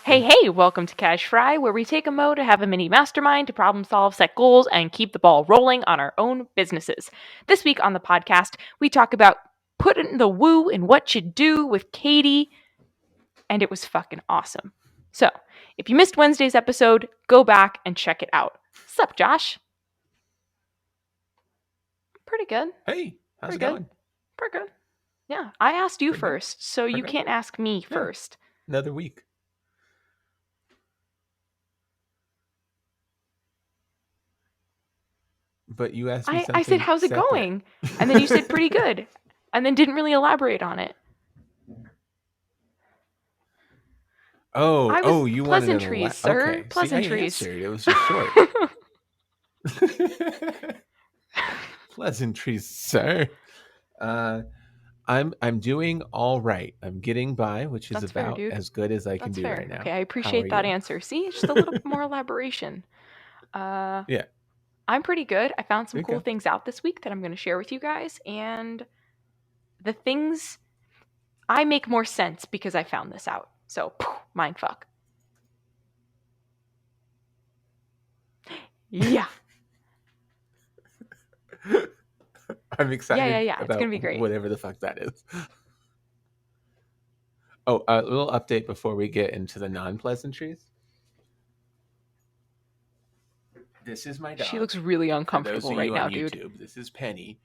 Hey, welcome to Cash Fry, where we take a mo to have a mini mastermind to problem solve, set goals, and keep the ball rolling on our own businesses. This week on the podcast, we talk about putting the woo in what you do with Katie, and it was fucking awesome. So, if you missed Wednesday's episode, go back and check it out. Sup, Josh? Pretty good. Hey, how's it Pretty going? Pretty good. Yeah, I asked you Pretty good. first, so you Okay. can't ask me first. Another week. But you asked me something I said, how's it separate. going? And then you said, pretty good. And then didn't really elaborate on it. You wanted pleasantries, sir. Okay. Pleasantries. See, I answered. It was just short. Pleasantries, sir. I'm doing all right. I'm getting by, which is That's fair, about dude. as good as I can do fair. right now. Okay, I appreciate that answer. See, just a little bit more elaboration. Yeah. I'm pretty good. I found some There you cool go. things out this week that I'm going to share with you guys, and the things I make more sense because I found this out. So, mind fuck. Yeah. I'm excited. Yeah. It's about gonna be great. whatever the fuck that is. Oh, a little update before we get into the non-pleasantries. This is my dog. She looks really uncomfortable For those of right you now, on dude. YouTube, this is Penny.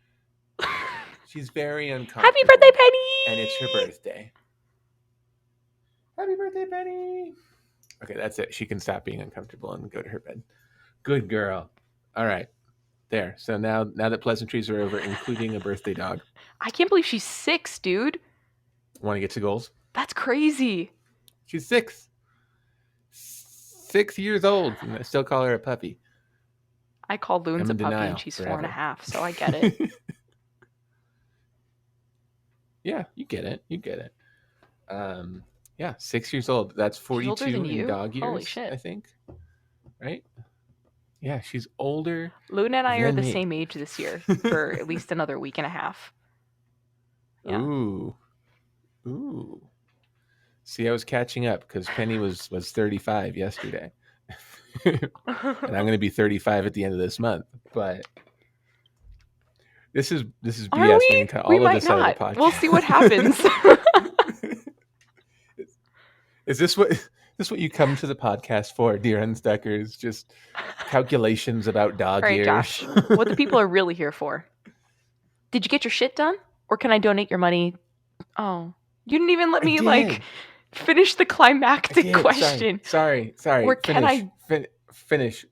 She's very uncomfortable. Happy birthday, Penny! And it's her birthday. Happy birthday, Penny! Okay, that's it. She can stop being uncomfortable and go to her bed. Good girl. All right. There. So now that pleasantries are over, including a birthday dog. I can't believe she's 6, dude. Want to get to goals? That's crazy. She's 6. 6 years old. And I still call her a puppy. I call Loons a puppy and she's 4.5, so I get it. Yeah, you get it. Yeah, 6 years old. That's 42 in dog years. Holy shit. I think. Right? Yeah, she's older. Luna and I are the same age this year for at least another week and a half. Yeah. Ooh. See, I was catching up because Penny was 35 yesterday. And I'm going to be 35 at the end of this month. But this is BS. Are we? We can cut all of this out of the podcast. We'll see what happens. Is this what you come to the podcast for, dear unstuckers? Just calculations about dog years? Josh, what the people are really here for. Did you get your shit done? Or can I donate your money? Oh, you didn't even let me finish the climactic question. Sorry. Or can I finish?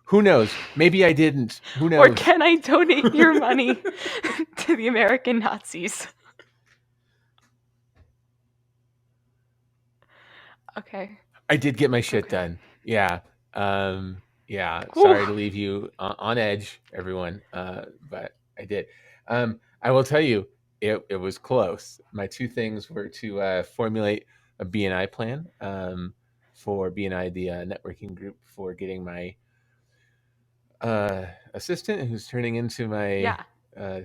Who knows? Maybe I didn't. Who knows? Or can I donate your money to the American Nazis? Okay. I did get my shit done. Yeah. Yeah. Sorry to leave you on edge, everyone. But I did. I will tell you, it was close. My two things were to formulate a BNI plan for BNI, the networking group, for getting my assistant, who's turning into my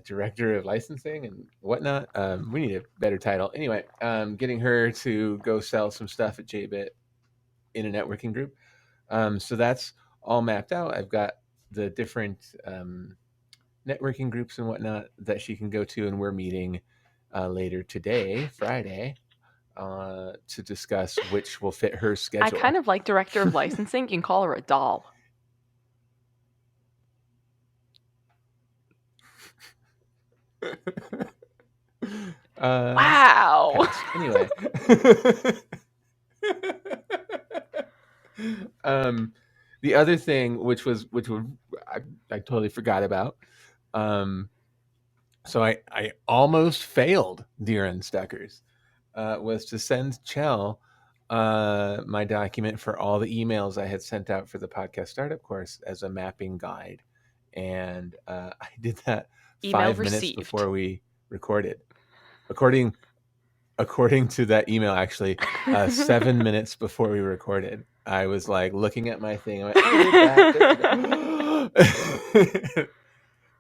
director of licensing and whatnot. We need a better title. Anyway, getting her to go sell some stuff at JBit in a networking group. So that's all mapped out. I've got the different networking groups and whatnot that she can go to, and we're meeting later today, Friday, to discuss which will fit her schedule. I kind of like director of licensing. You can call her a doll. Wow. Anyway. The other thing, which I totally forgot about. So I almost failed, dear unstuckers, was to send Cel my document for all the emails I had sent out for the podcast startup course as a mapping guide. And I did that 5 minutes before we recorded. According to that email, actually, 7 minutes before we recorded, I was like looking at my thing. I went, I did that.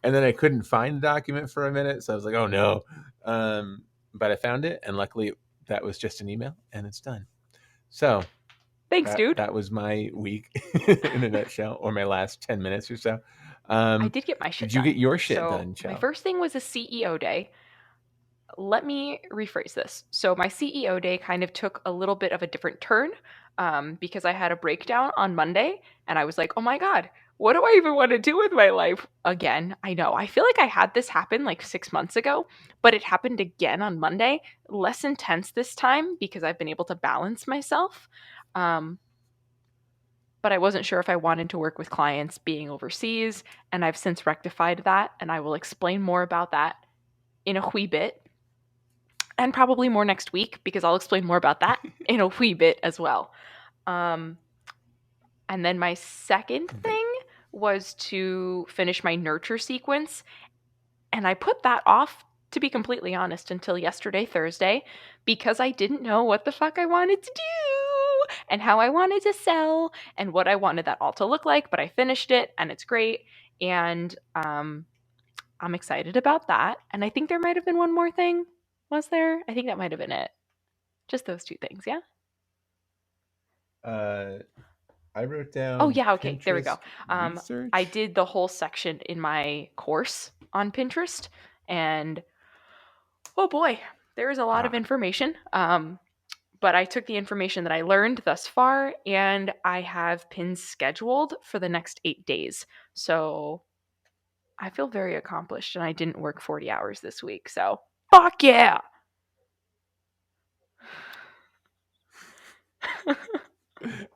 And then I couldn't find the document for a minute. So I was like, oh no. But I found it. And luckily that was just an email and it's done. So Thanks, dude. That was my week in a nutshell, or my last 10 minutes or so. I did get my shit done. Did you get your shit So done, my Cel? first thing was a CEO day. Let me rephrase this. So my CEO day kind of took a little bit of a different turn because I had a breakdown on Monday and I was like, oh my God, what do I even want to do with my life again? I know. I feel like I had this happen like 6 months ago, but it happened again on Monday. Less intense this time because I've been able to balance myself. But I wasn't sure if I wanted to work with clients being overseas, and I've since rectified that, and I will explain more about that in a wee bit, and probably more next week because I'll explain more about that in a wee bit as well. And then my second thing was to finish my nurture sequence, and I put that off, to be completely honest, until yesterday, Thursday, because I didn't know what the fuck I wanted to do and how I wanted to sell and what I wanted that all to look like. But I finished it and it's great. And I'm excited about that. And I think there might have been one more thing. Was there? I think that might have been it. Just those two things, yeah? I wrote down. Oh, yeah, okay. There we go. Research. I did the whole section in my course on Pinterest, and oh boy, there is a lot of information. But I took the information that I learned thus far, and I have pins scheduled for the next 8 days. So I feel very accomplished, and I didn't work 40 hours this week. So fuck yeah.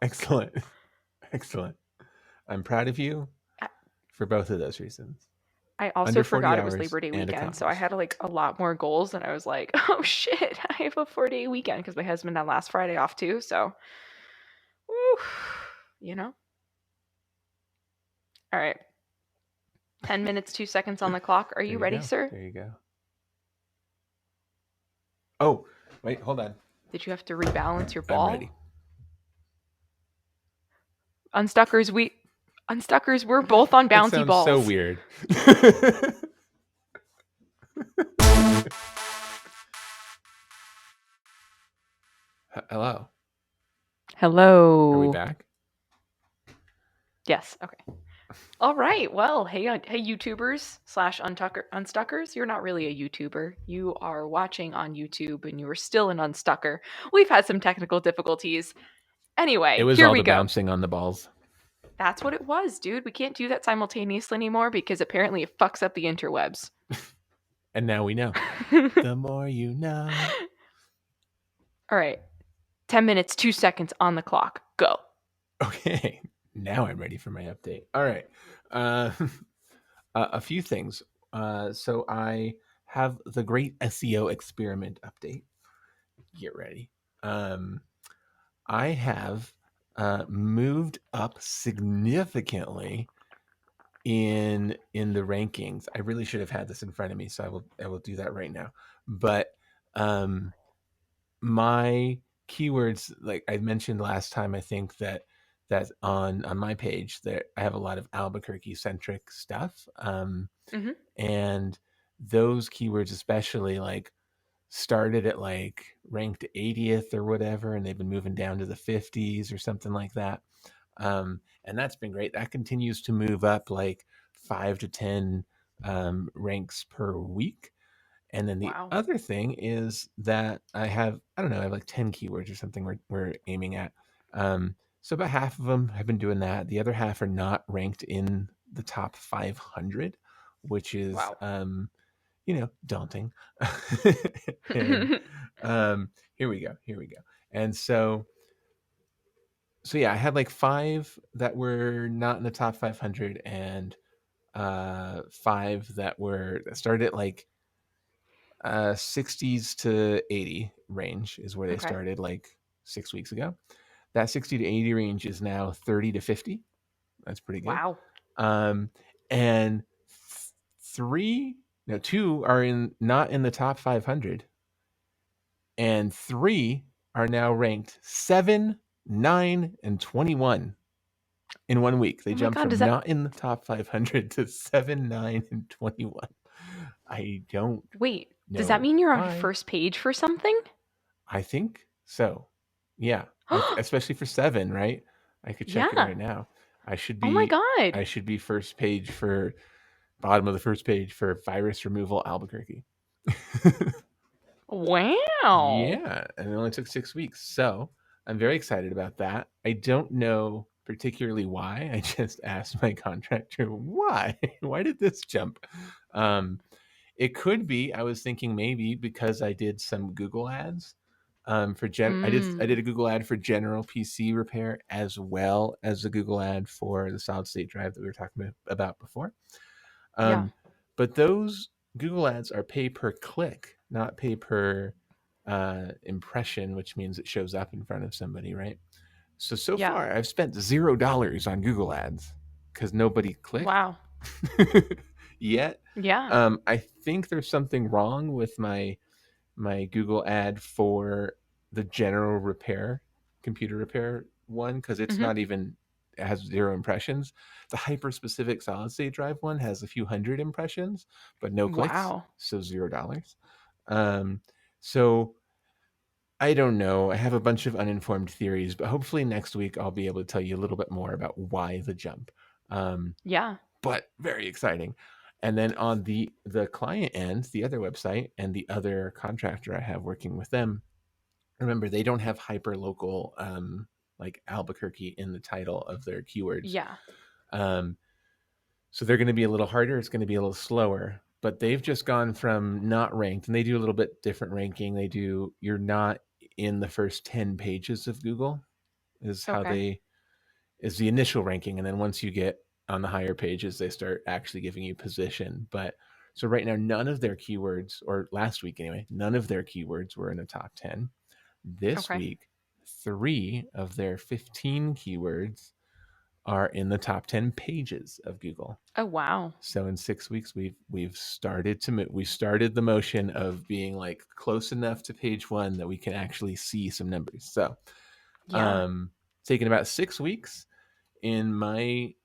Excellent. Excellent. I'm proud of you for both of those reasons. I also forgot it was Labor Day weekend, so I had like a lot more goals, and I was like, oh shit, I have a 4-day weekend because my husband had last Friday off too. So, woo, you know. All right. 10 minutes, 2 seconds on the clock. Are you ready, sir? There you go. Oh, wait, hold on. Did you have to rebalance your ball? I'm ready. Unstuckers, we're both on bouncy that sounds balls. So weird. Hello. Hello. Are we back? Yes. Okay. All right. Well, hey YouTubers / unstuckers. You're not really a YouTuber. You are watching on YouTube, and you are still an unstucker. We've had some technical difficulties. Anyway, it was here all we the go. bouncing on the balls. That's what it was, dude. We can't do that simultaneously anymore because apparently it fucks up the interwebs. And now we know. The more you know. All right. 10 minutes, 2 seconds on the clock. Go. Okay. Now I'm ready for my update. All right. A few things. So I have the great SEO experiment update. Get ready. I have moved up significantly in the rankings. I really should have had this in front of me, so I will do that right now. But my keywords, like I mentioned last time, I think that on my page that I have a lot of Albuquerque centric stuff, and those keywords especially like started at like ranked 80th or whatever, and they've been moving down to the 50s or something like that. And that's been great. That continues to move up like 5 to 10 ranks per week. And then the other thing is that I have like 10 keywords or something we're aiming at. So about half of them have been doing that. The other half are not ranked in the top 500, which is, daunting. And, here we go. And so yeah, I had like 5 that were not in the top 500 and 5 that started at like 60s to 80 range is where they started like 6 weeks ago. That 60 to 80 range is now 30 to 50. That's pretty good. Wow. And 2 are not in the top 500, and 3 are now ranked 7, 9, and 21 in 1 week. They jumped from not in the top 500 to 7, 9, and 21. I don't Wait, does that mean you're on first page for something? I think so. Yeah. especially for 7, right? I could check it Yeah. right now. I should Oh my be God. I should be first page for bottom of the first page for virus removal Albuquerque. Wow. Yeah, and it only took 6 weeks. So, I'm very excited about that. I don't know particularly why. I just asked my contractor, "Why? Why did this jump?" Um, it could be, I was thinking maybe because I did some Google ads, for I did Mm. a Google ad for general PC repair as well as a Google ad for the solid state drive that we were talking about before. Yeah. Um, but those Google ads are pay per click, not pay per impression, which means it shows up in front of somebody, right? So Yeah. far, I've spent $0 on Google ads because nobody clicked Wow. yet. Yeah. I think there's something wrong with my Google ad for the general repair, computer repair one, because it's Hmm. not even, it has 0 impressions. The hyper specific solid state drive one has a few hundred impressions, but no clicks, Wow. so $0. Um, so I don't know. I have a bunch of uninformed theories, but hopefully next week I'll be able to tell you a little bit more about why the jump. Um, Yeah. but very exciting. And then on the client end, the other website and the other contractor I have working with them, remember they don't have hyper local like Albuquerque in the title of their keywords. Yeah. Um, so they're going to be a little harder. It's going to be a little slower. But they've just gone from not ranked, and they do a little bit different ranking. They do, you're not in the first 10 pages of Google is how Okay. they, is the initial ranking, and then once you get on the higher pages they start actually giving you position. But so right now none of their keywords, or last week anyway, none of their keywords were in the top 10. This Okay. week 3 of their 15 keywords are in the top 10 pages of Google. Oh, wow. So in 6 weeks we've started to we started the motion of being like close enough to page 1 that we can actually see some numbers. So Yeah. taken about 6 weeks in my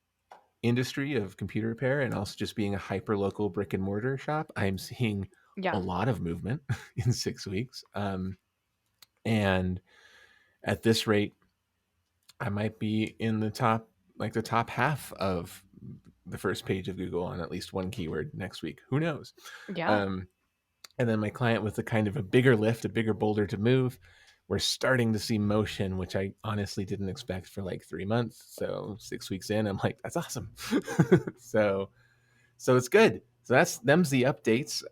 industry of computer repair, and also just being a hyper local brick and mortar shop, I'm seeing a Yeah. lot of movement in 6 weeks. And at this rate, I might be in the top, like the top half of the first page of Google on at least one keyword next week. Who knows? Yeah. Um, and then my client with a kind of a bigger lift, a bigger boulder to move, we're starting to see motion, which I honestly didn't expect for like 3 months. So 6 weeks in, I'm like, that's awesome. so so it's good. So that's them's the updates.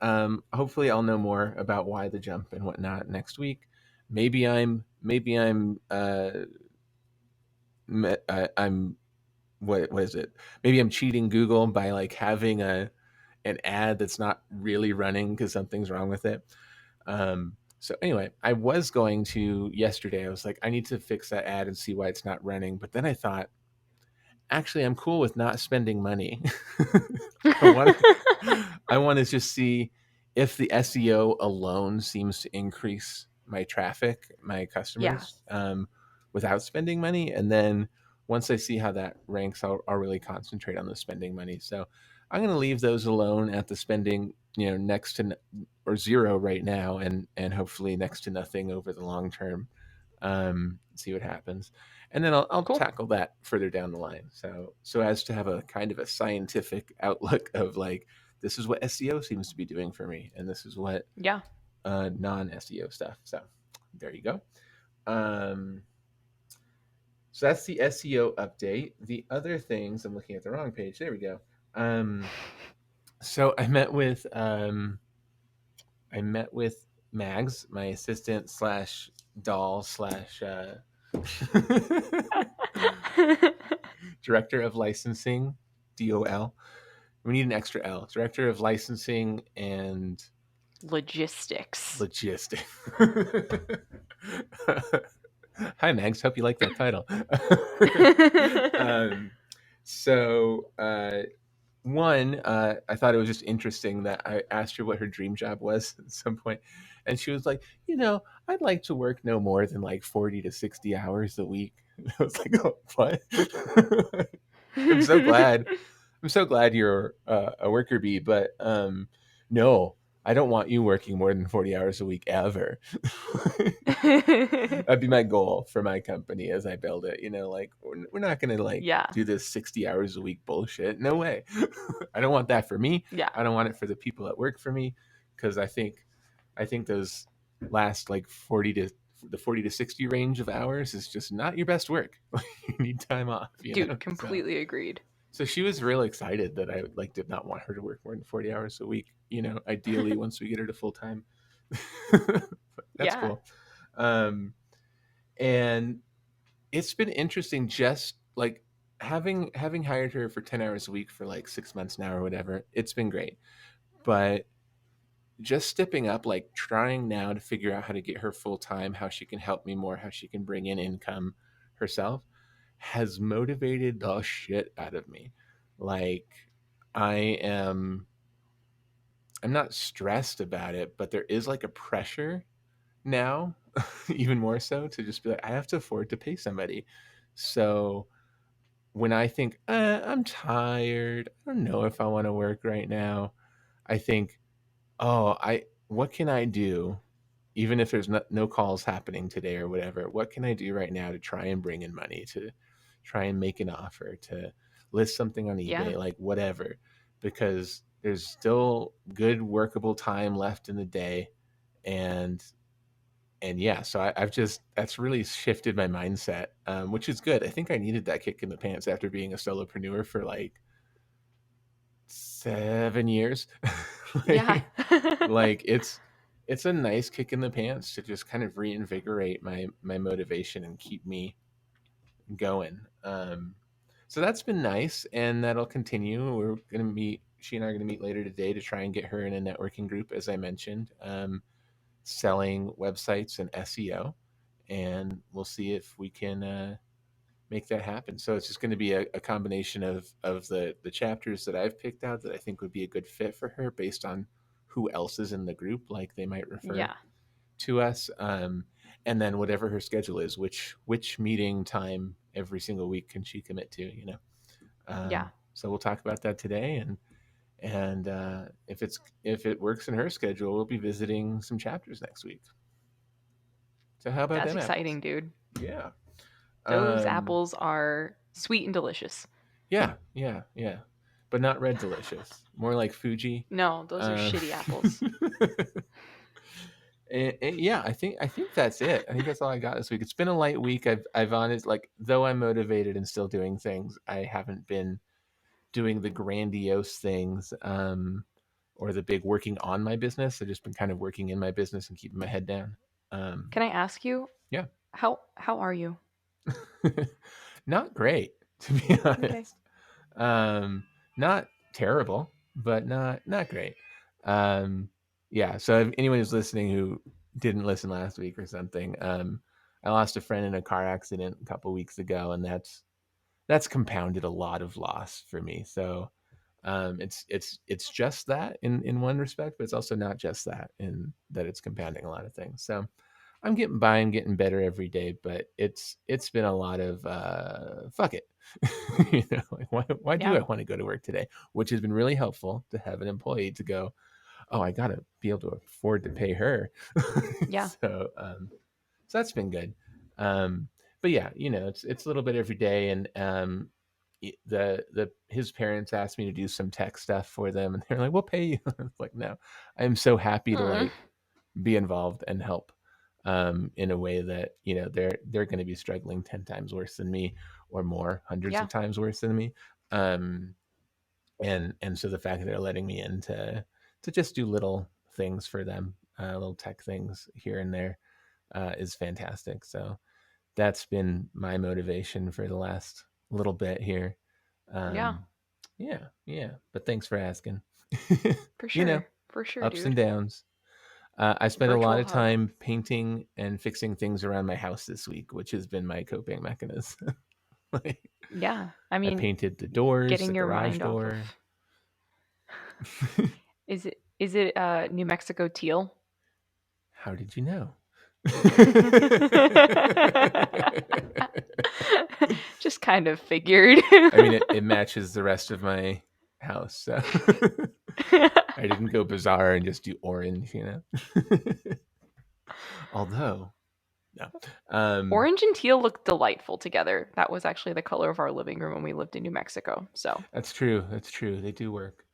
Hopefully, I'll know more about why the jump and whatnot next week. I'm what is it? Maybe I'm cheating Google by like having an ad that's not really running because something's wrong with it. So anyway, I was going to yesterday. I was like, I need to fix that ad and see why it's not running. But then I thought, actually, I'm cool with not spending money. I want I want to just see if the SEO alone seems to increase my traffic, my Yeah. customers, without spending money. And then once I see how that ranks, I'll really concentrate on the spending money. So I'm going to leave those alone at the spending, next to or 0 right now, and hopefully next to nothing over the long term. See what happens, and then I'll Cool. tackle that further down the line. So as to have a kind of a scientific outlook of like, this is what SEO seems to be doing for me, and this is what Yeah. non SEO stuff. So there you go. Um, so that's the SEO update. The other things, I'm looking at the wrong page. There we go. So I met with Mags, my assistant slash doll slash director of licensing, DOL. We need an extra L. Director of licensing and Logistics. logistics. Hi, Mags. Hope you like that title. um, so, one, I thought it was just interesting that I asked her what her dream job was at some point, and she was like, I'd like to work no more than like 40 to 60 hours a week. And I was like, oh, what? I'm so glad. I'm so glad you're a worker bee, but no. I don't want you working more than 40 hours a week ever. That'd be my goal for my company as I build it. Like we're not going to like Yeah. do this 60 hours a week bullshit. No way. I don't want that for me. Yeah. I don't want it for the people that work for me, because I think those last like 40 to 60 range of hours is just not your best work. You need time off, Dude, completely agreed. So she was real excited that I like did not want her to work more than 40 hours a week. Ideally once we get her to full time. That's Yeah. cool. And it's been interesting, just like having hired her for 10 hours a week for like 6 months now or whatever. It's been great. But just stepping up, like trying now to figure out how to get her full time, how she can help me more, how she can bring in income herself, has motivated the shit out of me. Like I'm not stressed about it, but there is like a pressure now, even more so, to just be like, I have to afford to pay somebody. So when I think, I'm tired, I don't know if I want to work right now, I think, what can I do? Even if there's no calls happening today or whatever, what can I do right now to try and bring in money, to try and make an offer, to list something on eBay, Yeah. like whatever, because there's still good workable time left in the day. And yeah, so I've just, that's really shifted my mindset, which is good. I think I needed that kick in the pants after being a solopreneur for like 7 years. Yeah. like it's a nice kick in the pants to just kind of reinvigorate my motivation and keep me going. So that's been nice, and that'll continue. We're gonna meet. She and I are gonna meet later today to try and get her in a networking group, as I mentioned, selling websites and SEO, and we'll see if we can make that happen. So it's just going to be a combination of the chapters that I've picked out that I think would be a good fit for her based on who else is in the group, like they might refer Yeah. to us, and then whatever her schedule is, which meeting time every single week can she commit to, Yeah. so we'll talk about that today, and if it works in her schedule, we'll be visiting some chapters next week. So how about That's them apples? exciting, dude. Yeah. Those um apples are sweet and delicious. Yeah, yeah, yeah. But not red delicious. More like Fuji. No, those are Um, shitty apples. and yeah, I think that's it. I think that's all I got this week. It's been a light week. I've honest, like, though I'm motivated and still doing things, I haven't been doing the grandiose things, or the big working on my business. I've just been kind of working in my business and keeping my head down. Can I ask you, Yeah. how are you? Not great, to be Okay. honest. Not terrible, but not great. Um, yeah. So if anyone who's listening who didn't listen last week or something, I lost a friend in a car accident a couple weeks ago, and that's compounded a lot of loss for me. So it's just that in one respect, but it's also not just that, in that it's compounding a lot of things. So I'm getting by. I'm getting better every day, but it's been a lot of fuck it. Like why do Yeah. I want to go to work today? Which has been really helpful to have an employee to go, oh, I gotta be able to afford to pay her. Yeah. So that's been good. Um, but yeah, it's a little bit every day, and the his parents asked me to do some tech stuff for them, and they're like, "We'll pay you." It's like, no, I'm so happy to Mm. like be involved and help, in a way that they're going to be struggling 10 times worse than me, or more, hundreds Yeah. of times worse than me. um, and so the fact that they're letting me in to just do little things for them, little tech things here and there, is fantastic. So that's been my motivation for the last little bit here. Yeah. um, yeah, but thanks for asking. For you know sure. For sure, Ups and dude. downs. I spent a lot Virtual of hug. time painting and fixing things around my house this week, which has been my coping mechanism. Like, Yeah. I I mean, painted the doors, the getting your garage mind off of door. is it New Mexico teal? How did you know? Just kind of figured. I mean, it matches the rest of my house. So I didn't go bizarre and just do orange, Although, no. Orange and teal look delightful together. That was actually the color of our living room when we lived in New Mexico. So That's true. That's true. They do work.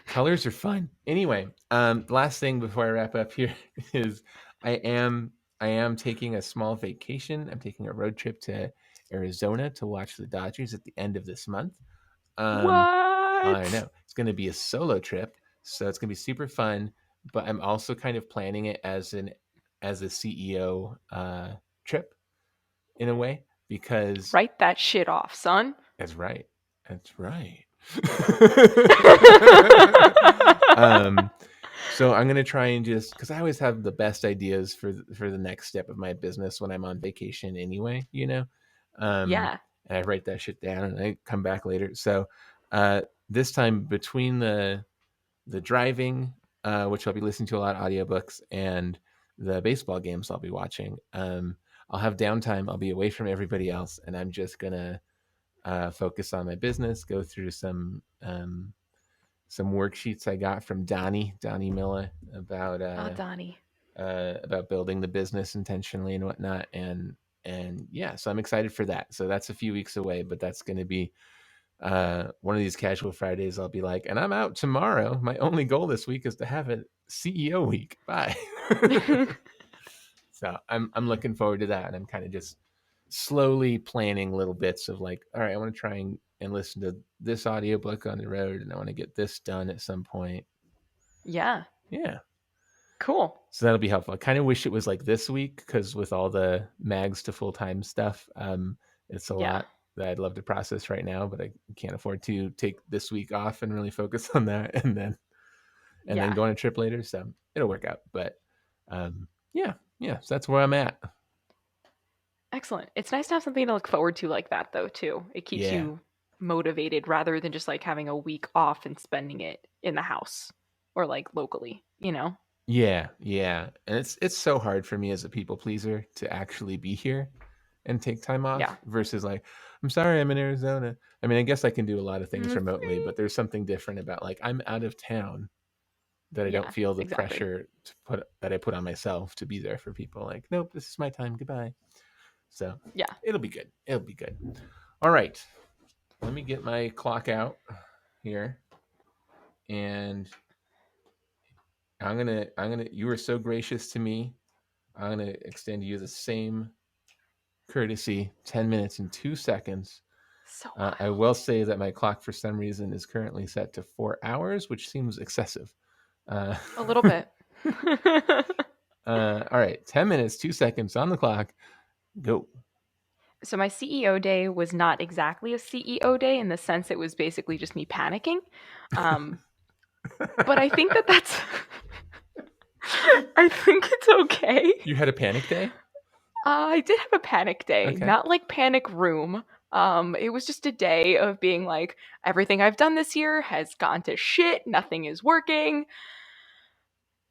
Colors are fun. Anyway, last thing before I wrap up here is I am taking a small vacation. I'm taking a road trip to Arizona to watch the Dodgers at the end of this month. I what? know it's going to be a solo trip, so it's going to be super fun. But I'm also kind of planning it as a CEO trip in a way because Write that shit off, son. that's right. That's right. So I'm gonna try and just because I always have the best ideas for the next step of my business when I'm on vacation anyway, Yeah. and I write that shit down and I come back later. So this time between the driving, which I'll be listening to a lot of audiobooks, and the baseball games I'll be watching, I'll have downtime. I'll be away from everybody else, and I'm just gonna focus on my business, go through some worksheets I got from Donnie Miller Oh, Donnie. about building the business intentionally and whatnot, and yeah, so I'm excited for that. So that's a few weeks away, but that's going to be one of these casual Fridays. I'll be like, and I'm out tomorrow. My only goal this week is to have a CEO week. Bye. So I'm looking forward to that, and I'm kind of just slowly planning little bits of like, all right, I want to try and listen to this audiobook on the road, and I want to get this done at some point. Yeah. Yeah. Cool. So that'll be helpful. I kind of wish it was like this week because with all the mags to full time stuff, it's a Yeah. lot that I'd love to process right now, but I can't afford to take this week off and really focus on that, and then Yeah. go on a trip later. So it'll work out. But yeah, so that's where I'm at. Excellent. It's nice to have something to look forward to like that, though, too. It keeps Yeah, you motivated rather than just like having a week off and spending it in the house or like locally, you know? yeah, and it's so hard for me as a people pleaser to actually be here and take time Yeah. off versus like, I'm sorry, I'm in Arizona. I mean, I guess I can do a lot of things remotely, Free. but there's something different about like I'm out of town that I don't Yeah, feel the exactly. pressure that I put on myself to be there for people. Like, nope, this is my time. Goodbye. So Yeah. it'll be good. It'll be good. All right, let me get my clock out here, and I'm gonna. You were so gracious to me. I'm gonna extend you the same courtesy. 10 minutes and 2 seconds. So I wild. will say that my clock for some reason is currently set to 4 hours, which seems excessive. Uh, A little bit. all right, 10 minutes, 2 seconds on the clock. Go. So my CEO day was not exactly a CEO day in the sense it was basically just me panicking. Um, but I think that that's I think it's okay. You had a panic day? I did have a panic day, Okay. not like panic room. It was just a day of being like, everything I've done this year has gone to shit, nothing is working.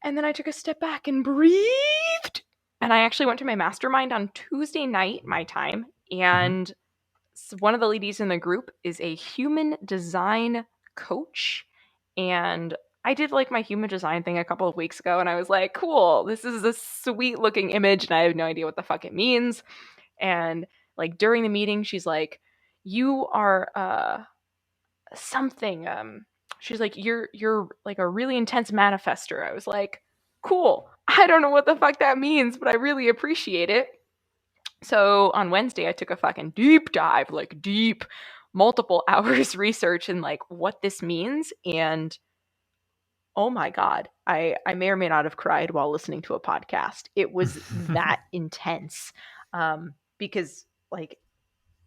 And then I took a step back and breathed. And I actually went to my mastermind on Tuesday night, my time. Mm-hmm. And one of the ladies in the group is a human design coach. And I did like my human design thing a couple of weeks ago. And I was like, cool, this is a sweet looking image. And I have no idea what the fuck it means. And like during the meeting, she's like, you are something. She's like, you're like a really intense manifester. I was like, cool. I don't know what the fuck that means, but I really appreciate it. So on Wednesday, I took a fucking deep dive, like deep, multiple hours research in like what this means. And oh my God, I may or may not have cried while listening to a podcast. It was that intense. Because like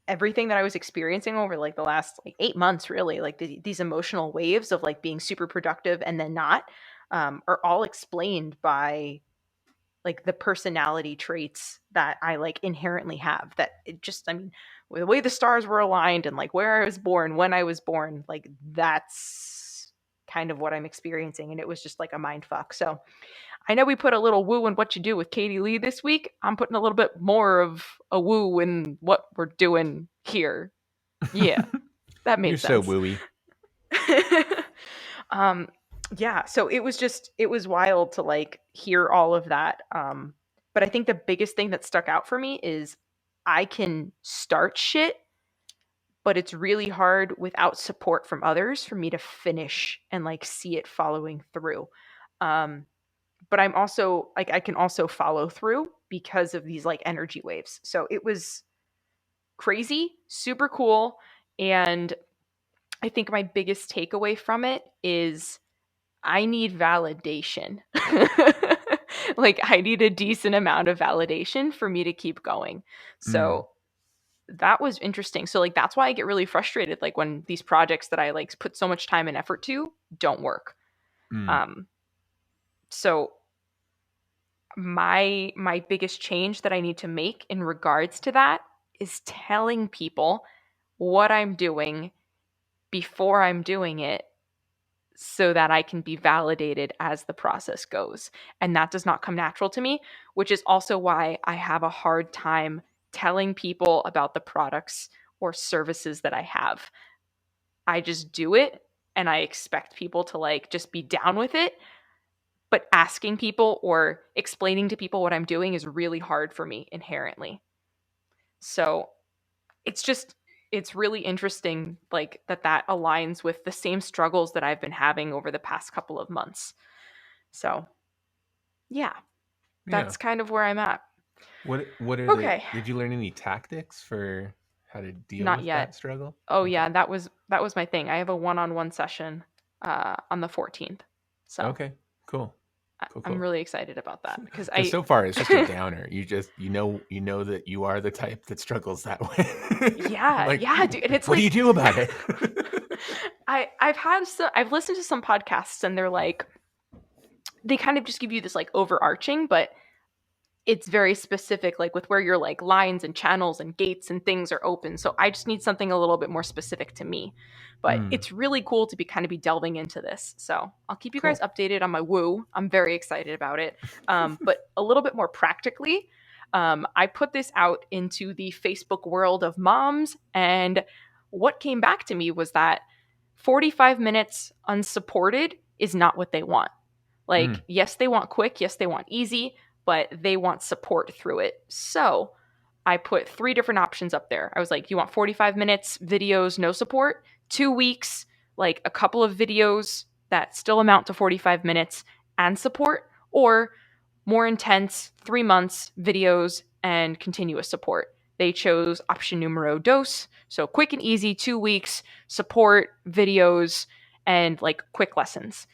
everything that I was experiencing over like the last like 8 months, really, like these emotional waves of like being super productive and then not, are all explained by like the personality traits that I like inherently have. That it just, I mean, the way the stars were aligned and like where I was born, when I was born, like that's kind of what I'm experiencing. And it was just like a mind fuck. So I know we put a little woo in what you do with Katie Lee this week. I'm putting a little bit more of a woo in what we're doing here. Yeah, that You're made so sense. wooey. um, yeah, so it was wild to like hear all of that. But I think the biggest thing that stuck out for me is I can start shit, but it's really hard without support from others for me to finish and like see it following through. Um, but I'm also like I can also follow through because of these like energy waves. So it was crazy, super cool, and I think my biggest takeaway from it is I need validation. Like I need a decent amount of validation for me to keep going. Mm, So that was interesting. So like that's why I get really frustrated like when these projects that I like put so much time and effort to don't work. mm, Um so my biggest change that I need to make in regards to that is telling people what I'm doing before I'm doing it so that I can be validated as the process goes. And that does not come natural to me, which is also why I have a hard time telling people about the products or services that I have. I just do it and I expect people to like just be down with it. But asking people or explaining to people what I'm doing is really hard for me inherently. So it's just, it's really interesting, like that aligns with the same struggles that I've been having over the past couple of months. So yeah, yeah. that's kind of where I'm at. What are the Okay, did you learn any tactics for how to deal not with that yet. struggle? Oh Okay. yeah, that was my thing. I have a one-on-one session on the 14th. So Okay. Cool. Cool, I'm cool. really excited about that because Because I so far it's just a downer. You know that you are the type that struggles that way. yeah, Like, yeah, dude. And it's what do you like do about it? I've listened to some podcasts and they're like they kind of just give you this like overarching, but it's very specific, like with where your like lines and channels and gates and things are open. So I just need something a little bit more specific to me. But Mm, it's really cool to be kind of be delving into this. So I'll keep you guys cool. updated on my woo. I'm very excited about it. But a little bit more practically, I put this out into the Facebook world of moms, and what came back to me was that 45 minutes unsupported is not what they want. Mm, Like, yes, they want quick, yes, they want easy, but they want support through it. So I put three different options up there. I was like, you want 45 minutes, videos, no support, 2 weeks, like a couple of videos that still amount to 45 minutes and support, or more intense, 3 months, videos, and continuous support. They chose option numero dos. So quick and easy, 2 weeks, support, videos, and like quick lessons.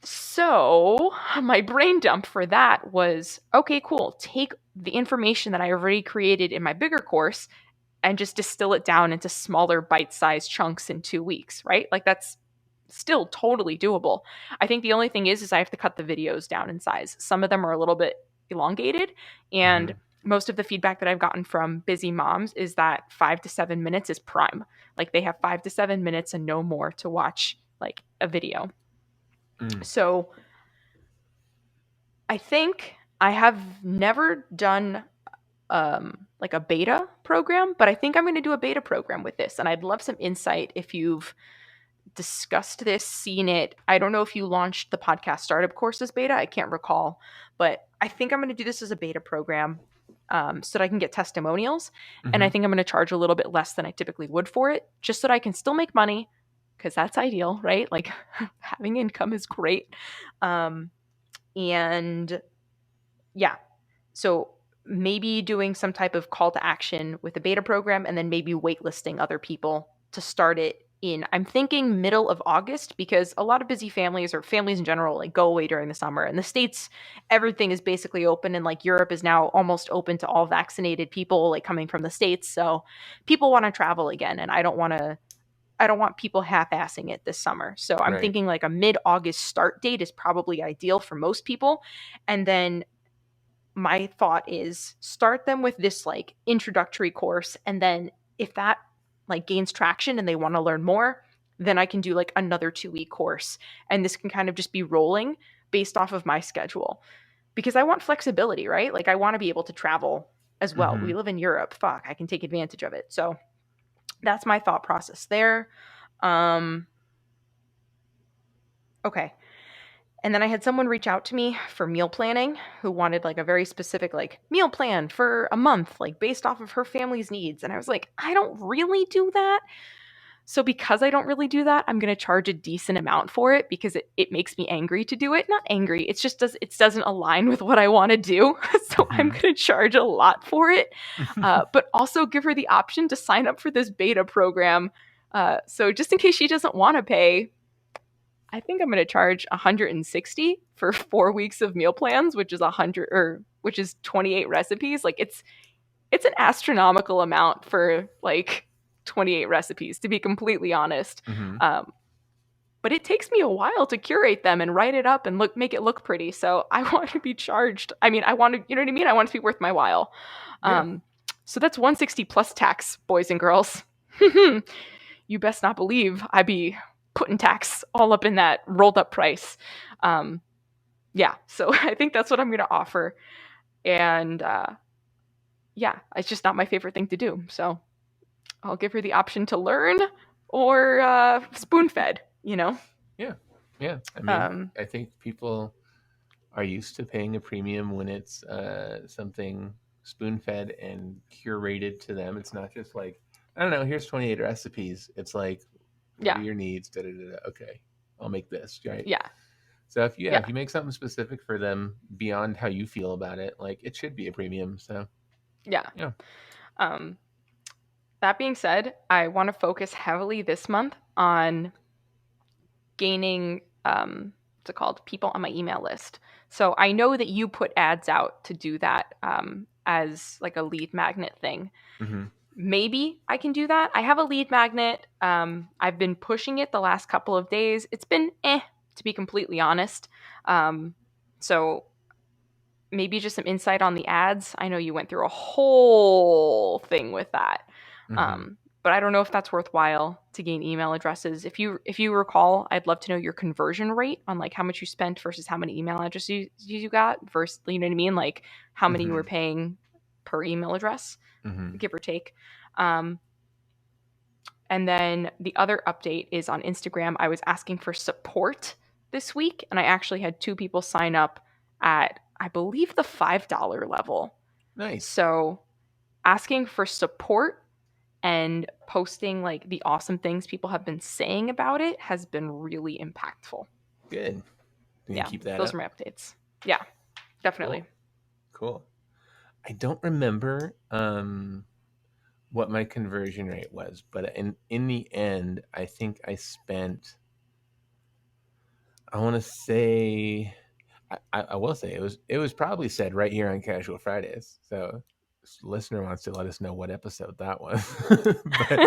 So, my brain dump for that was okay, cool. Take the information that I already created in my bigger course and just distill it down into smaller bite sized chunks in 2 weeks, right? Like, that's still totally doable. I think the only thing is I have to cut the videos down in size. Some of them are a little bit elongated. And mhm. most of the feedback that I've gotten from busy moms is that 5 to 7 minutes is prime. Like, they have 5 to 7 minutes and no more to watch like a video. Mm, So, I think I have never done like a beta program, but I think I'm going to do a beta program with this. And I'd love some insight if you've discussed this, seen it. I don't know if you launched the podcast startup courses beta. I can't recall, but I think I'm going to do this as a beta program so that I can get testimonials. And I mhm. think I'm going to charge a little bit less than I typically would for it, just so that I can still make money because that's ideal, right? Like having income is great. Um, and yeah. So maybe doing some type of call to action with a beta program and then maybe waitlisting other people to start it in, I'm thinking middle of August, because a lot of busy families or families in general like go away during the summer. In the States, everything is basically open, and like Europe is now almost open to all vaccinated people like coming from the States. So people want to travel again, and I don't want people half-assing it this summer. So I'm Right. thinking like a mid-August start date is probably ideal for most people. And then my thought is start them with this like introductory course, and then if that like gains traction and they want to learn more, then I can do like another 2 week course, and this can kind of just be rolling based off of my schedule, because I want flexibility, right? Like I want to be able to travel as well. We Mhm. live in Europe, fuck, I can take advantage of it. So that's my thought process there. Okay. And then I had someone reach out to me for meal planning who wanted like a very specific like meal plan for a month, like based off of her family's needs. And I was like, I don't really do that. So because I don't really do that, I'm going to charge a decent amount for it because it makes me angry to do it. Not angry. It's just it doesn't align with what I want to do. So I'm Mhm. going to charge a lot for it, but also give her the option to sign up for this beta program. So just in case she doesn't want to pay, I think I'm going to charge 160 for 4 weeks of meal plans, which is 100 or which is 28 recipes. Like it's an astronomical amount for like 28 recipes, to be completely honest. Mhm. Um, but it takes me a while to curate them and write it up and make it look pretty. So I want to be charged. I mean, I want to, you know what I mean? I want it to be worth my while. Yeah. So that's 160 plus tax, boys and girls. You best not believe I be putting tax all up in that rolled up price. Um, yeah, so I think that's what I'm going to offer. And yeah, it's just not my favorite thing to do. So I'll give her the option to learn or spoon fed, you know? Yeah. Yeah. I mean, Um, I think people are used to paying a premium when it's something spoon fed and curated to them. It's not just like, I don't know, here's 28 recipes. It's like, what are yeah, your needs? Da, da, da, da. Okay, I'll make this, right? yeah, So yeah, if you make something specific for them beyond how you feel about it, like it should be a premium. So yeah. yeah. Um, that being said, I want to focus heavily this month on gaining what's it called, people on my email list. So I know that you put ads out to do that as like a lead magnet thing. Mm-hmm. Maybe I can do that. I have a lead magnet. I've been pushing it the last couple of days. It's been to be completely honest. So maybe just some insight on the ads. I know you went through a whole thing with that. Mm-hmm. But I don't know if that's worthwhile to gain email addresses. If you recall, I'd love to know your conversion rate on like how much you spent versus how many email addresses you got versus, you know what I mean, like how many you Mm-hmm. were paying per email address, Mm-hmm. give or take. Um, and then the other update is on Instagram. I was asking for support this week, and I actually had 2 people sign up at, I believe, the $5 level. Nice. So asking for support and posting like the awesome things people have been saying about it has been really impactful. Good. Can you Yeah, keep that those are up? my updates. Yeah, definitely. Cool. Cool. I don't remember what my conversion rate was, but in the end, I think I spent. I want to say. I will say it was probably said right here on Casual Fridays. So, this listener wants to let us know what episode that was,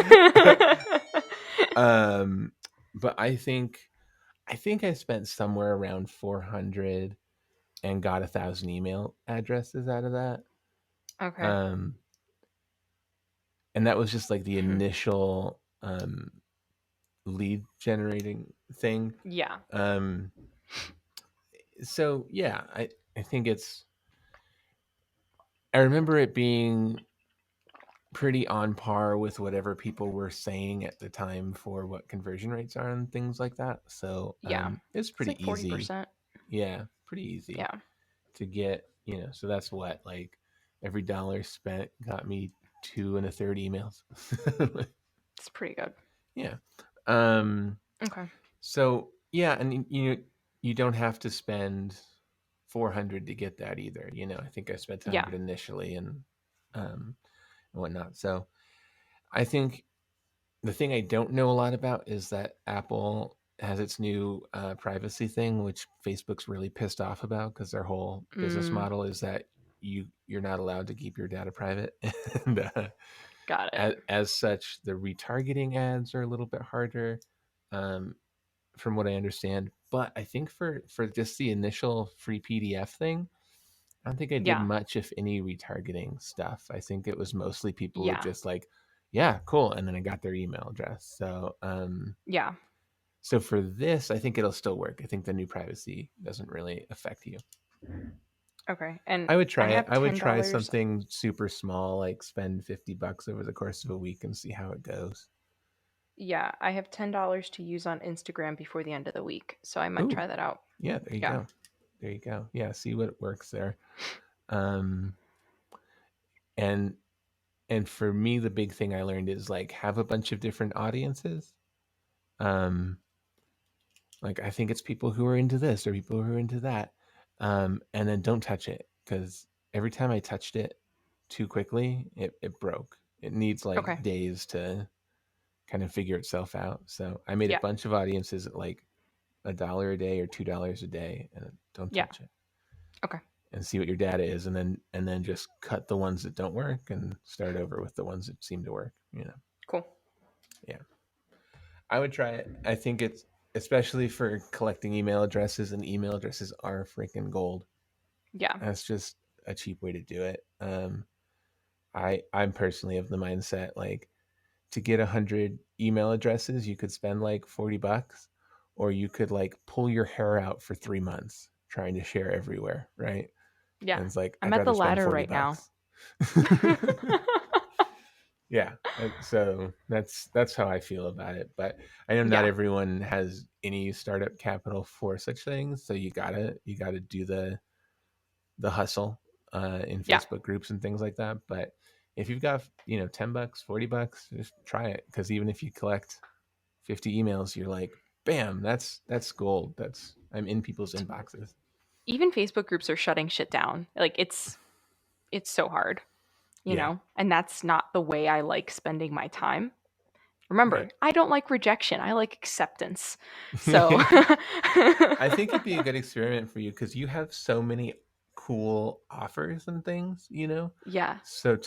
but um, but I think I spent somewhere around 400 and got 1,000 email addresses out of that. Okay. Um, and that was just like the initial lead generating thing. Yeah. Um, so yeah, I think it's. I remember it being pretty on par with whatever people were saying at the time for what conversion rates are and things like that. So Yeah. it's It's pretty like easy. 40%. Yeah, pretty easy Yeah. to get. So that's what, like, every dollar spent got me 2 1/3 emails. It's pretty good. Yeah. Um, Okay. so yeah, and you don't have to spend 400 to get that either. I think I spent Yeah. 100 initially and whatnot. So I think the thing I don't know a lot about is that Apple has its new privacy thing, which Facebook's really pissed off about because their whole business Mm, model is that you're not allowed to keep your data private, and got it. as such, the retargeting ads are a little bit harder, um, from what I understand. But I think for just the initial free PDF thing, I don't think I did Yeah. much, if any, retargeting stuff. I think it was mostly people were Yeah. just like, yeah, cool, and then I got their email address. So Yeah. so for this, I think it'll still work. I think the new privacy doesn't really affect you. Okay. And I would I try it. have I would try $10. something super small, like spend $50 over the course of a week and see how it goes. Yeah, I have $10 to use on Instagram before the end of the week, so I might Ooh, try that out. yeah, there you Yeah. go. There you go. Yeah, see what works there. Um, and and for me, the big thing I learned is like have a bunch of different audiences. Um, like I think it's people who are into this or people who are into that, and then don't touch it because every time I touched it too quickly, it broke. It needs like Okay. days to kind of figure itself out. So I made a Yeah. bunch of audiences at like $1 a day or $2 a day, and don't Yeah. touch it. Okay. And see what your data is, and then just cut the ones that don't work and start over with the ones that seem to work. Cool. Yeah, I would try it. I think it's especially for collecting email addresses, and email addresses are freaking gold. Yeah. That's just a cheap way to do it. I'm personally of the mindset like to get 100 email addresses, you could spend like $40, or you could like pull your hair out for 3 months trying to share everywhere, right? Yeah. And it's like I'm I'd at rather the spend latter 40 right now. bucks. Yeah, so that's how I feel about it. But I know not Yeah. everyone has any startup capital for such things, so you gotta do the hustle in Yeah. Facebook groups and things like that. But if you've got $10, $40, just try it, because even if you collect 50 emails, you're like, bam, that's gold. I'm in people's inboxes. Even Facebook groups are shutting shit down. Like it's so hard, Yeah, And that's not the way I like spending my time. Remember, right. I don't like rejection. I like acceptance. So I think it'd be a good experiment for you because you have so many cool offers and things. yeah. So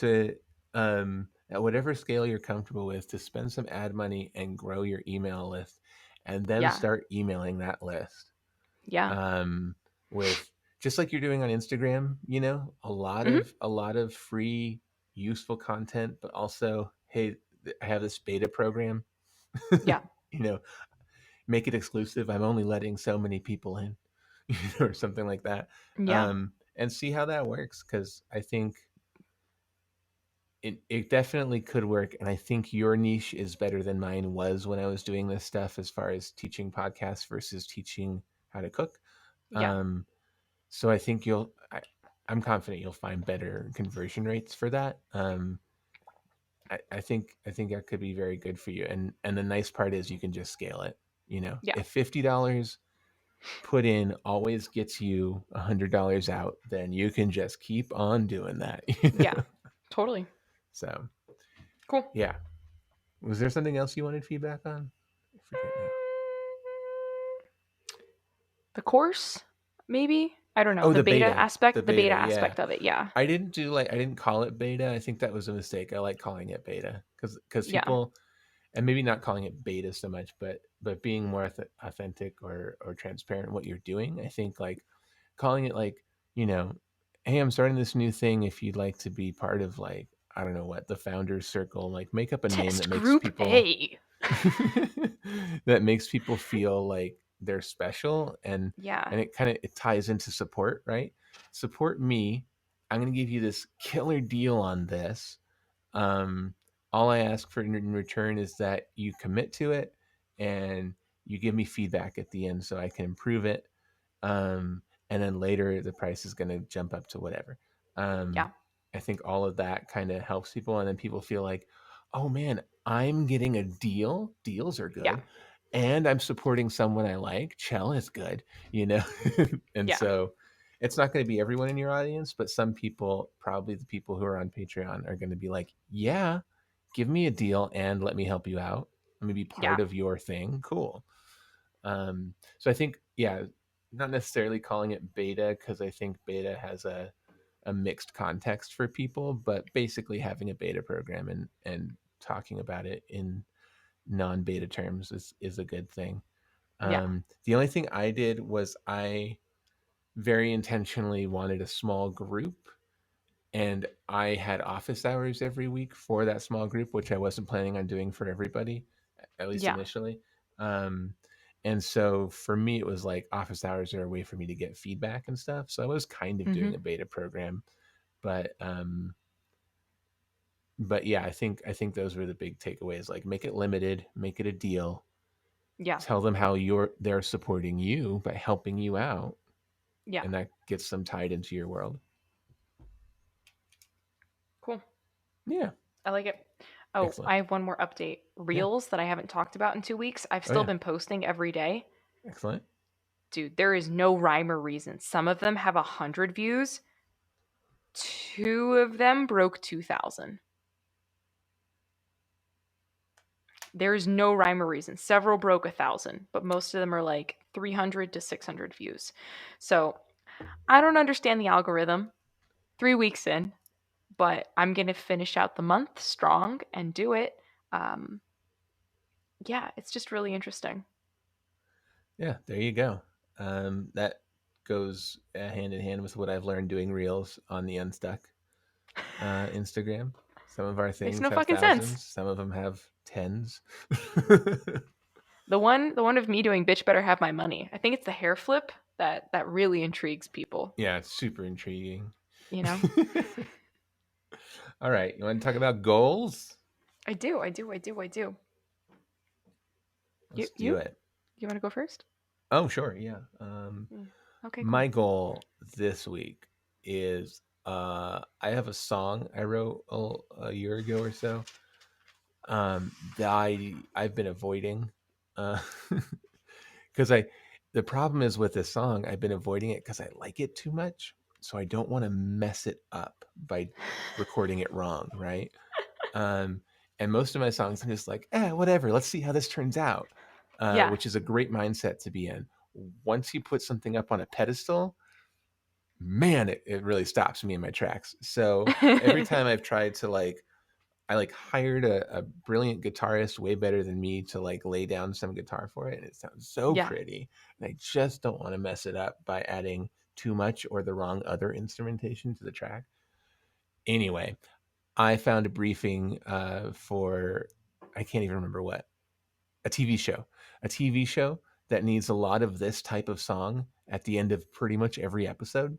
at whatever scale you're comfortable with, to spend some ad money and grow your email list, and then Yeah. start emailing that list. Yeah. Um, with just like you're doing on Instagram, a lot Mhm. of free, useful content, but also, hey, I have this beta program. Yeah. you know, make it exclusive. I'm only letting so many people in, or something like that. Yeah. And see how that works. Cause I think it definitely could work. And I think your niche is better than mine was when I was doing this stuff, as far as teaching podcasts versus teaching how to cook. Yeah. Um, so I think I'm confident you'll find better conversion rates for that. I think that could be very good for you. And the nice part is you can just scale it. Yeah. If $50 put in always gets you $100 out, then you can just keep on doing that. Yeah. Totally. So Cool. yeah. Was there something else you wanted feedback on? I forget now. The course, maybe? I don't know. Oh, The the beta beta. The aspect, the beta beta, yeah. aspect of it. Yeah. I didn't call it beta. I think that was a mistake. I like calling it beta because Yeah. people, and maybe not calling it beta so much, but being more authentic or transparent in what you're doing. I think like calling it like, you know, hey, I'm starting this new thing. If you'd like to be part of, like, I don't know what, the founders circle, like make up a name that Test makes group people A. that makes people feel like they're special, Yeah. and it ties into support, right? Support me. I'm going to give you this killer deal on this. um, all I ask for in return is that you commit to it, and you give me feedback at the end so I can improve it. And then later the price is going to jump up to whatever. Um, Yeah. I think all of that kind of helps people, and then people feel like, oh man, I'm getting a deal. Deals are Yeah. good, and I'm supporting someone I like. Cel is good, you know. And Yeah. so it's not going to be everyone in your audience, but some people, probably the people who are on Patreon, are going to be like, yeah, give me a deal and let me help you out. Let me be Yeah. part of your thing. Cool. So I think, yeah, not necessarily calling it beta, because I think beta has a mixed context for people, but basically having a beta program and talking about it in non-beta terms is a good thing. Yeah. The only thing I did was I very intentionally wanted a small group, and I had office hours every week for that small group, which I wasn't planning on doing for everybody, at least Yeah. initially. Um, and so for me, it was like office hours are a way for me to get feedback and stuff. So I was kind of Mm-hmm. doing a beta program, but But yeah, I think those were the big takeaways. Like, make it limited, make it a deal, Yeah. tell them how they're supporting you by helping you out, Yeah. and that gets them tied into your world. Cool. Yeah. I like it. Oh, Excellent. I have one more update. Yeah. Reels that I haven't talked about in 2 weeks. I've Oh still yeah. been posting every day. Excellent. Dude, there is no rhyme or reason. Some of them have 100 views. 2 of them broke 2,000. There is no rhyme or reason. Several broke 1,000, but most of them are like 300 to 600 views. So I don't understand the algorithm. 3 weeks in, but I'm gonna finish out the month strong and do it. Um, yeah, it's just really interesting. Yeah, there you go. That goes hand in hand with what I've learned doing reels on the Unstuck Instagram. Some of our Makes things no have fucking sense. thousands, some of them have tens. The one of me doing bitch better have my money. I think it's the hair flip that really intrigues people, Yeah, it's super intriguing. you know? All right, you want to talk about goals? I do. You Let's do you it. you want to go first? Oh, sure, yeah. Mm. Okay, cool. My goal this week is I have a song I wrote a year ago or so that I've been avoiding uh because I the problem is with this song I've been avoiding it because I like it too much, so I don't want to mess it up by recording it wrong, right? um and most of my songs I'm just like, whatever, let's see how this turns out, Yeah. which is a great mindset to be in. Once you put something up on a pedestal, man, it really stops me in my tracks. So every time I've tried to I hired a brilliant guitarist way better than me to lay down some guitar for it, and it sounds so Yeah. pretty. And I just don't want to mess it up by adding too much or the wrong other instrumentation to the track. Anyway, I found a briefing for, I can't even remember what, a TV show, a TV show that needs a lot of this type of song at the end of pretty much every episode.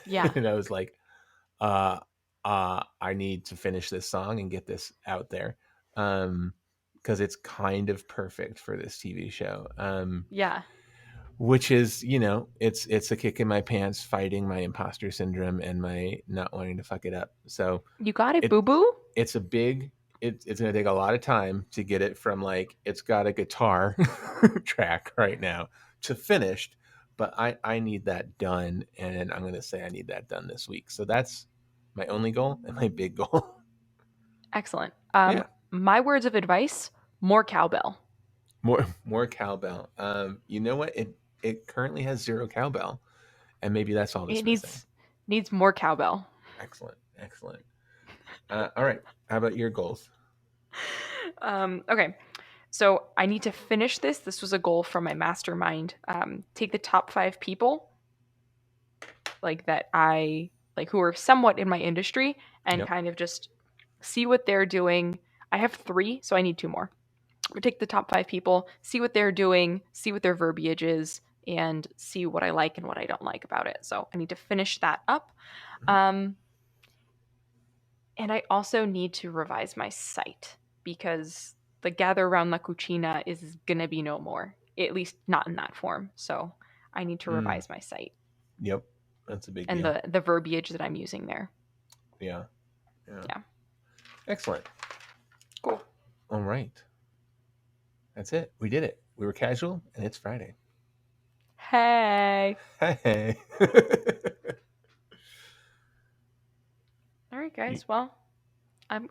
Yeah. And I was like, uh, I need to finish this song and get this out there, because it's kind of perfect for this TV show. Yeah. Which is, it's a kick in my pants, fighting my imposter syndrome and my not wanting to fuck it up. So You got it, it boo boo? it's a big it's going to take a lot of time to get it from it's got a guitar track right now to finished, but I need that done, and I'm going to say I need that done this week. So that's my only goal and my big goal. Excellent. Yeah, My words of advice, more cowbell. more cowbell. You know what, it currently has zero cowbell, and maybe that's all It that's missing. needs more cowbell. Excellent, excellent. All right, how about your goals? Okay. So I need to finish this. This was a goal from my mastermind. Take the top 5 people that I like who are somewhat in my industry and Yep. kind of just see what they're doing. I have 3, so I need 2 more. We take the top 5 people, see what they're doing, see what their verbiage is, and see what I like and what I don't like about it. So I need to finish that up. Mhm. Um, and I also need to revise my site because the Gather Around La Cucina is going to be no more, at least not in that form. So I need to Mm, revise my site yep, that's a big and deal. the verbiage that I'm using there. Yeah, yeah. Yeah. Excellent. Cool. All right. That's it. We did it. We were casual, and it's Friday. Hey. Hey. All right, You- guys. Well,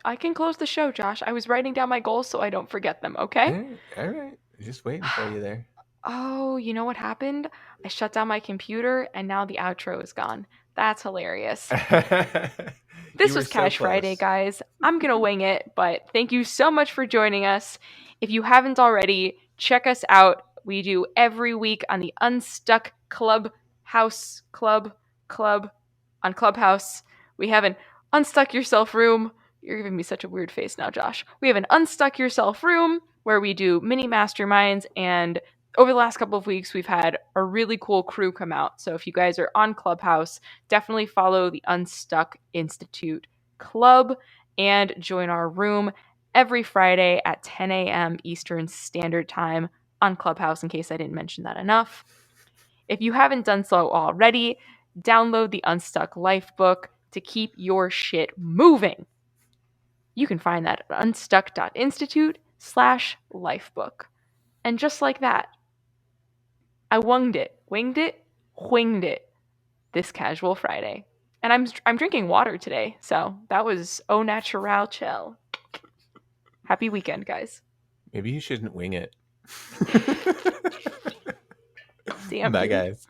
I can close the show, Josh. I was writing down my goals so I don't forget them, okay? all right. Just waiting for you there. Oh, you know what happened? I shut down my computer and now the outro is gone. That's hilarious. You This were was so Cash Friday, close. guys. I'm going to wing it, but thank you so much for joining us. If you haven't already, check us out. We do every week on the Unstuck Club on Clubhouse. We have an Unstuck Yourself room. You're giving me such a weird face now, Josh. We have an Unstuck Yourself room where we do mini masterminds, and over the last couple of weeks, we've had a really cool crew come out. So if you guys are on Clubhouse, definitely follow the Unstuck Institute Club. and join our room every Friday at 10 a.m. Eastern Standard Time on Clubhouse, in case I didn't mention that enough. If you haven't done so already, download the Unstuck Lifebook to keep your shit moving. You can find that at unstuck.institute/lifebook. And just like that, I winged it this casual Friday. And I'm drinking water today, so that was au natural chill. Happy weekend, guys. Maybe you shouldn't wing it. Damn. Bye, Dude. guys.